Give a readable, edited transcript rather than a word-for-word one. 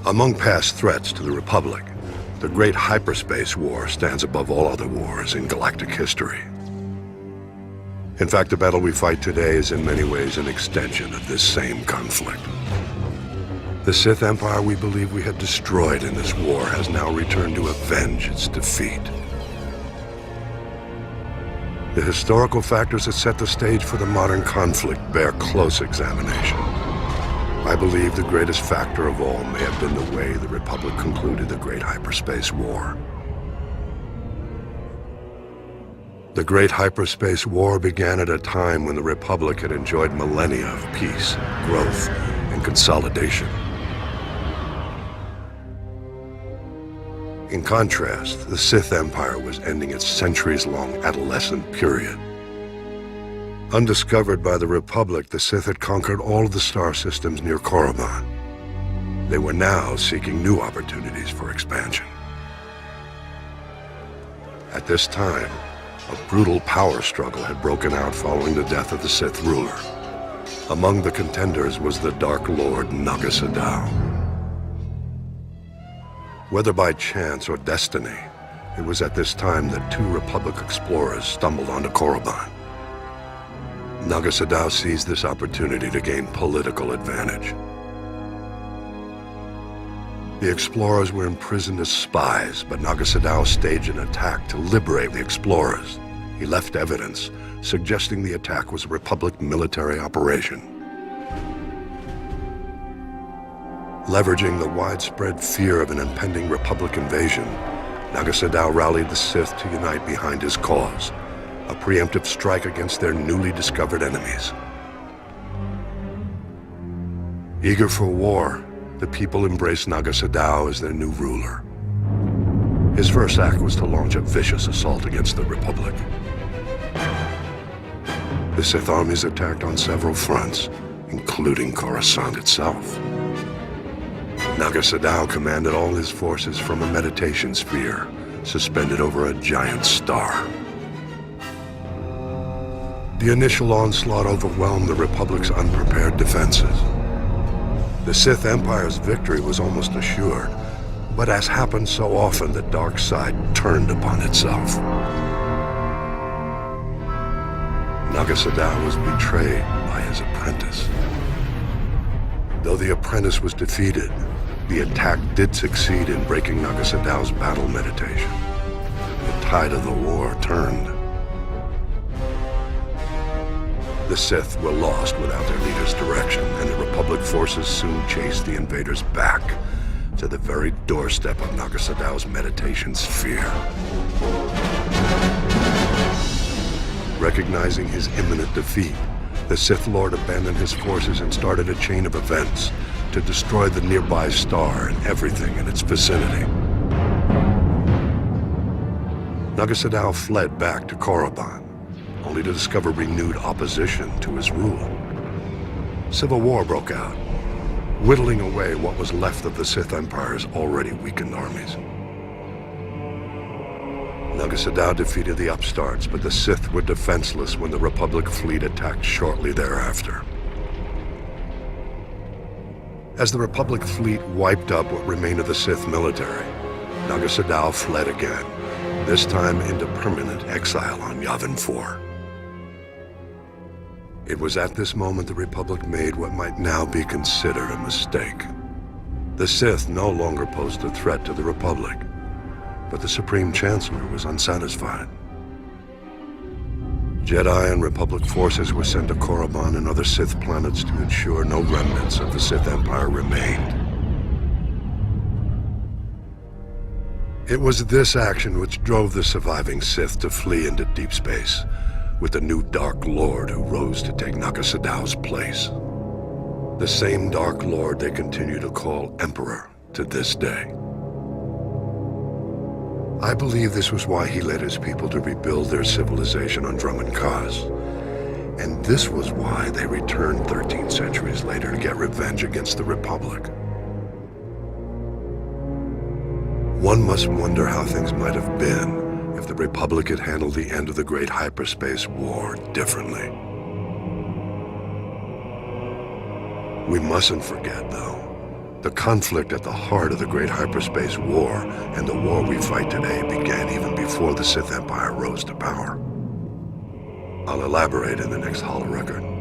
Among past threats to the Republic, the Great Hyperspace War stands above all other wars in galactic history. In fact, the battle we fight today is in many ways an extension of this same conflict. The Sith Empire we believe we had destroyed in this war has now returned to avenge its defeat. The historical factors that set the stage for the modern conflict bear close examination. I believe the greatest factor of all may have been the way the Republic concluded the Great Hyperspace War. The Great Hyperspace War began at a time when the Republic had enjoyed millennia of peace, growth, and consolidation. In contrast, the Sith Empire was ending its centuries-long adolescent period. Undiscovered by the Republic, the Sith had conquered all of the star systems near Korriban. They were now seeking new opportunities for expansion. At this time, a brutal power struggle had broken out following the death of the Sith ruler. Among the contenders was the Dark Lord Naga Sadow. Whether by chance or destiny, it was at this time that two Republic explorers stumbled onto Korriban. Naga Sadow seized this opportunity to gain political advantage. The explorers were imprisoned as spies, but Naga Sadow staged an attack to liberate the explorers. He left evidence, suggesting the attack was a Republic military operation. Leveraging the widespread fear of an impending Republic invasion, Naga Sadow rallied the Sith to unite behind his cause, a preemptive strike against their newly discovered enemies. Eager for war, the people embraced Naga Sadow as their new ruler. His first act was to launch a vicious assault against the Republic. The Sith armies attacked on several fronts, including Coruscant itself. Naga Sadow commanded all his forces from a meditation sphere, suspended over a giant star. The initial onslaught overwhelmed the Republic's unprepared defenses. The Sith Empire's victory was almost assured, but as happened so often, the dark side turned upon itself. Naga Sadow was betrayed by his apprentice. Though the apprentice was defeated, the attack did succeed in breaking Naga Sadow's battle meditation. The tide of the war turned. The Sith were lost without their leader's direction, and the Republic forces soon chased the invaders back to the very doorstep of Naga Sadow's meditation sphere. Recognizing his imminent defeat, the Sith Lord abandoned his forces and started a chain of events to destroy the nearby star and everything in its vicinity. Naga Sadow fled back to Korriban, only to discover renewed opposition to his rule. Civil war broke out, whittling away what was left of the Sith Empire's already weakened armies. Naga Sadow defeated the upstarts, but the Sith were defenseless when the Republic fleet attacked shortly thereafter. As the Republic fleet wiped up what remained of the Sith military, Naga Sadow fled again, this time into permanent exile on Yavin 4. It was at this moment the Republic made what might now be considered a mistake. The Sith no longer posed a threat to the Republic, but the Supreme Chancellor was unsatisfied. Jedi and Republic forces were sent to Korriban and other Sith planets to ensure no remnants of the Sith Empire remained. It was this action which drove the surviving Sith to flee into deep space, with the new Dark Lord who rose to take Naga Sadow's place. The same Dark Lord they continue to call Emperor to this day. I believe this was why he led his people to rebuild their civilization on Drum and Kaz. And this was why they returned 13 centuries later to get revenge against the Republic. One must wonder how things might have been if the Republic had handled the end of the Great Hyperspace War differently. We mustn't forget, though, The conflict at the heart of the Great Hyperspace War and the war we fight today began even before the Sith Empire rose to power. I'll elaborate in the next holo record.